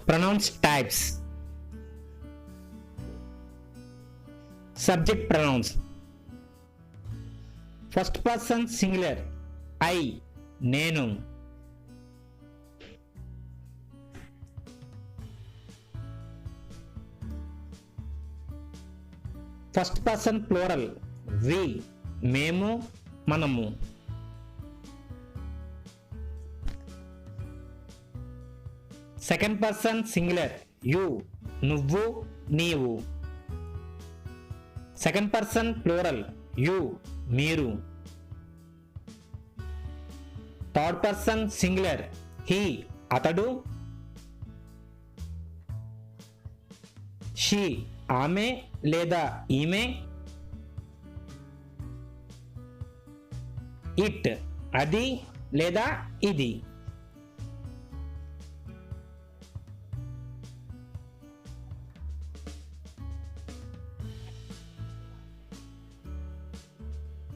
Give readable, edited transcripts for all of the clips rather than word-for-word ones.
Pronouns types. Subject pronouns. First person singular I, నేను. First person plural వి, మేము, మనము. Second person singular you, నువ్వు, నీవు. సెకండ్ పర్సన్ ప్లూరల్ యు, మీరు. Third person singular he, అతడు. She, ఆమె లేదా ఈమె. ఇట్, అది లేదా ఇది.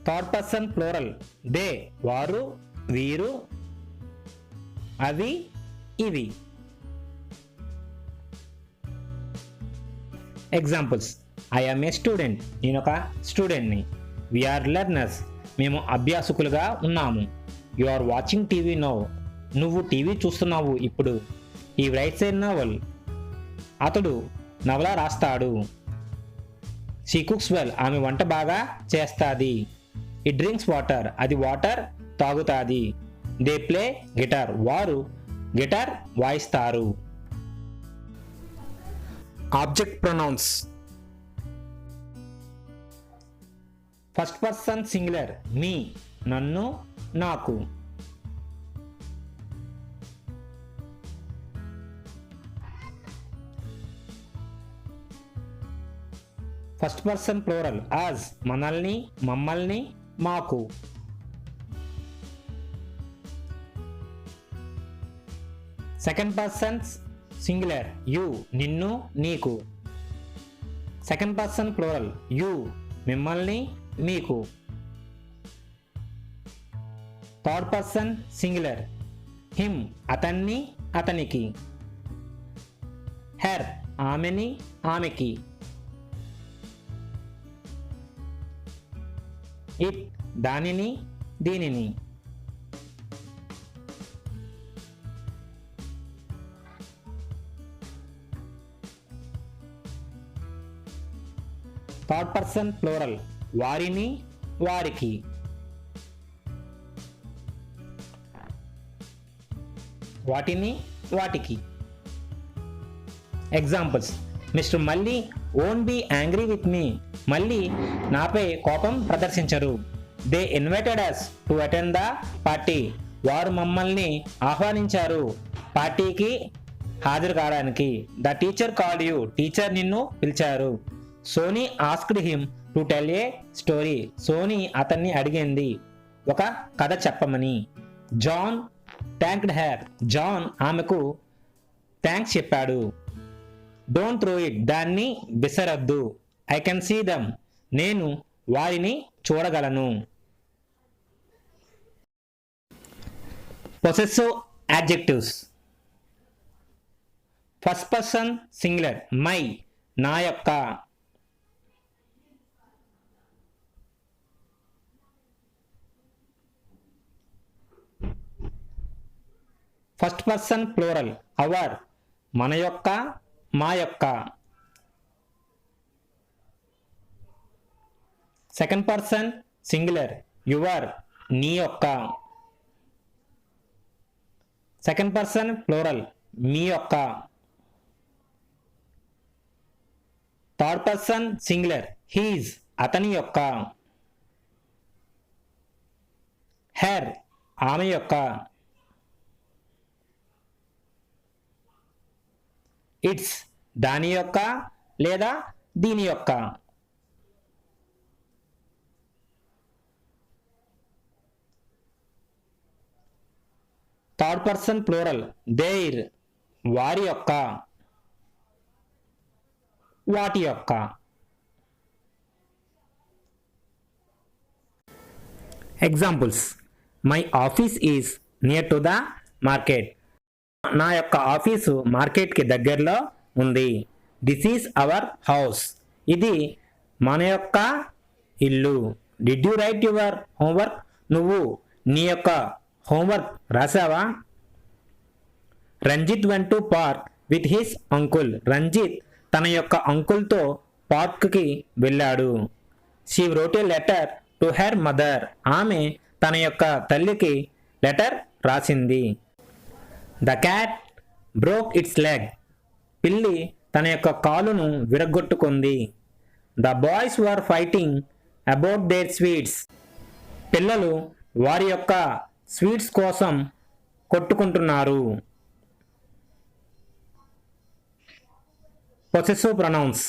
థర్డ్ పర్సన్ ప్లూరల్ దే, వారు, వీరు, అవి, ఇవి. Examples: I am a student, నేను ఒక స్టూడెంట్ని. వి ఆర్ లెర్నర్స్, మేము అభ్యాసకులుగా ఉన్నాము. You are watching TV now, నువ్వు టీవీ చూస్తున్నావు ఇప్పుడు. హీ రైట్స్ ఏ నవల్, అతడు నవల రాస్తాడు. షీ కుక్స్ వెల్, ఆమె వంట బాగా చేస్తాది. ఇట్ డ్రింక్స్ వాటర్, అది వాటర్ తాగుతాది. దే ప్లే గిటార్, వారు గిటార్ వాయిస్తారు. Object pronouns. First person singular me, నన్ను, నాకు. ఫస్ట్ పర్సన్ ప్లూరల్ అస్, మనల్ని, మమ్మల్ని, మాకు. సెకండ్ పర్సన్ సింగులర్ యు, నిన్ను, నీకు. సెకండ్ పర్సన్ ప్లూరల్ యు, మిమ్మల్ని, మీకు. థర్డ్ పర్సన్ సింగులర్ హిమ్, అతన్ని, అతనికి. హెర్, ఆమెని, ఆమెకి. ఇట్, దానిని, దీనిని. థర్డ్ పర్సన్ ప్లూరల్ వారిని, వారికి. వాటిని, వాటికి. ఎగ్జాంపుల్స్: మిస్టర్ మళ్ళీ won't be angry with me, మళ్ళీ నాపై కోపం ప్రదర్శించరు. They invited us to attend the party, వారు మమ్మల్ని ఆహ్వానించారు పార్టీకి హాజరు కావడానికి. The teacher called you, teacher నిన్ను పిలిచారు. Soni asked him to tell a story, Soni అతన్ని అడిగింది ఒక కథ చెప్పమని. జాన్ థ్యాంక్డ్ హెర్, జాన్ ఆమెకు థ్యాంక్స్ చెప్పాడు. డోంట్ త్రో ఇట్, దాన్ని విసరద్దు. ఐ కెన్ సీ దమ్, నేను వారిని చూడగలను. Possessive adjectives. First person singular my, నా యొక్క. ఫస్ట్ పర్సన్ ప్లూరల్ అవర్, మన యొక్క, మా యొక్క. సెకండ్ పర్సన్ సింగులర్ యువర్, నీ యొక్క. సెకండ్ పర్సన్ ప్లూరల్ మీ యొక్క. థర్డ్ పర్సన్ సింగులర్ హీజ్, అతని యొక్క. హెర్, ఆమె యొక్క. ఇట్స్, దాని యొక్క లేదా దీని యొక్క. థర్డ్ పర్సన్ ప్లూరల్ దేర్, వారి యొక్క, వాటి యొక్క. Examples: my office is near to the market, నా యొక్క ఆఫీసు మార్కెట్కి దగ్గరలో ఉంది. This is our house. ఇది మన యొక్క ఇల్లు. Did you write your homework? నువ్వు నీ యొక్క హోంవర్క్ రాసావా? Ranjit went to park with his uncle. Ranjit తన యొక్క అంకుల్తో పార్క్కి వెళ్ళాడు. She wrote a letter to her mother. ఆమె తన యొక్క తల్లికి లెటర్ రాసింది. The cat broke its leg. పిల్లి తన యొక్క కాలును విరగ్గొట్టుకుంది. The boys were fighting about their sweets. పిల్లలు వారి యొక్క స్వీట్స్ కోసం కొట్టుకుంటున్నారు. Possessive pronouns.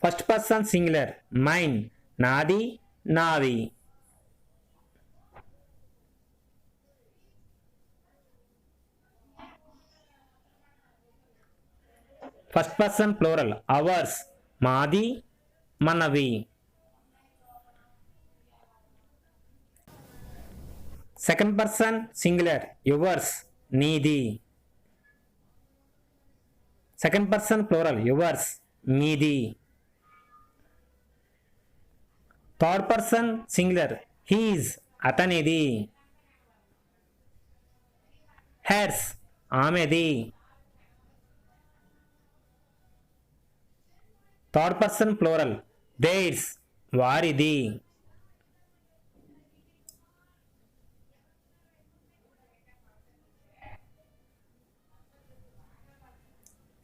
First person singular mine, నాది నావి. ఫస్ట్ పర్సన్ ప్లూరల్ అవర్స్, మాది మనవి. సెకండ్ పర్సన్ సింగులర్ యువర్స్, నీది. సెకండ్ పర్సన్ ప్లూరల్ యువర్స్, మీది. థర్డ్ పర్సన్ సింగులర్ హీజ్, అతనిది. హెర్స్, ఆమెది. థర్డ్ పర్సన్ ప్లూరల్ దేర్స్, వారిది.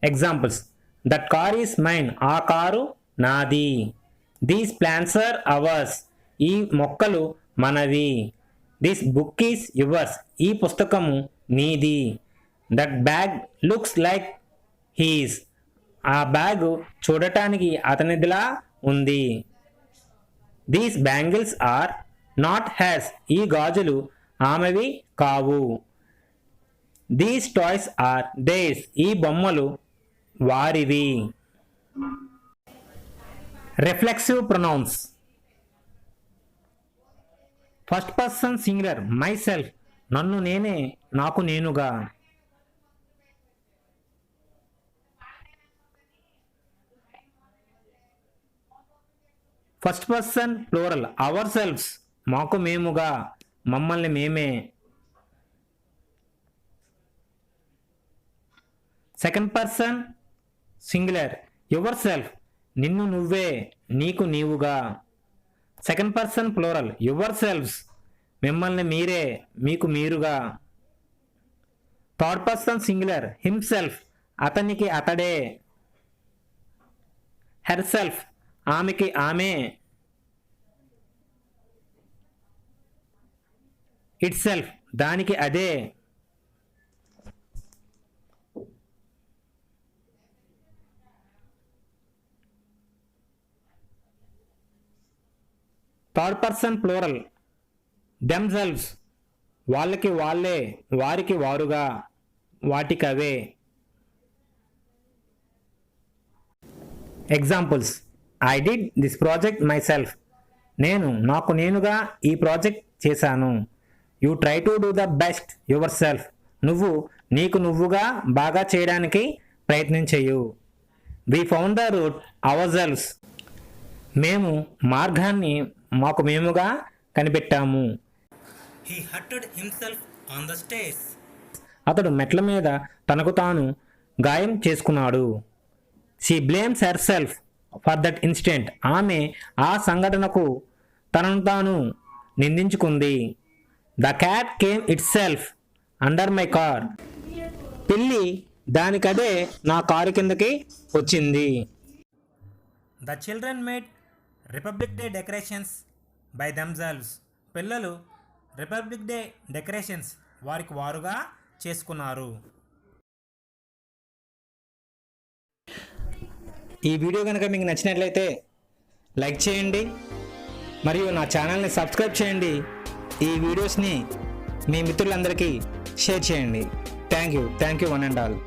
Examples. That car is mine, ఆ కారు నాది. దీస్ ప్లాంట్స్ ఆర్ అవర్స్, ఈ మొక్కలు మనవి. దిస్ బుక్ ఈస్ యువర్స్, ఈ పుస్తకము నీది. That bag looks like his, ఆ బ్యాగ్ చూడటానికి అతనిదిలా ఉంది. These bangles are not hers, ఈ గాజులు ఆమెవి కావు. దీస్ టాయ్స్ ఆర్ దేర్స్, ఈ బొమ్మలు వారివి. Reflexive pronouns. First person singular myself, నన్ను నేనే, నాకు నేనుగా. First person plural ourselves, మాకు మేముగా, మమ్మల్ని మేమే. Second person singular yourself, నిన్ను నువ్వే, నీకు నీవుగా. Second person plural yourselves, మిమ్మల్ని మీరే, మీకు మీరుగా. థర్డ్ పర్సన్ సింగులర్ హిమ్సెల్ఫ్, అతనికి అతడే. హెర్ సెల్ఫ్, ఆమెకి ఆమె. ఇట్ సెల్ఫ్, దానికి అదే. థర్డ్ పర్సన్ ప్లూరల్ దెమ్సెల్వ్స్, వాళ్ళకి వాళ్ళే, వారికి వారుగా, వాటికవే. Examples. I did this project myself, నేను నాకు నేనుగా ఈ ప్రాజెక్ట్ చేశాను. You try to do the best yourself, నువ్వు నీకు నువ్వుగా బాగా చేయడానికి ప్రయత్నం చేయు. We found the route ourselves, మేము మార్గాన్ని మాకు మేముగా కనిపెట్టాము. He hurted himself on the stage, అతడు మెట్ల మీద తనకు తాను గాయం చేసుకున్నాడు. She blames herself for that incident, ఆమె ఆ సంఘటనకు తనను తాను నిందించుకుంది. The cat came it self under my car, పిల్లి దానికదే నా కారు కిందకి వచ్చింది. The children made republic day decorations by themselves, పిల్లలు రిపబ్లిక్ డే డెకరేషన్స్ వారికి వారుగా చేసుకున్నారు. ఈ వీడియో కనుక మీకు నచ్చినట్లయితే లైక్ చేయండి మరియు నా ఛానల్ని సబ్స్క్రైబ్ చేయండి. ఈ వీడియోస్ని మీ మిత్రులందరికీ షేర్ చేయండి. Thank you one and all.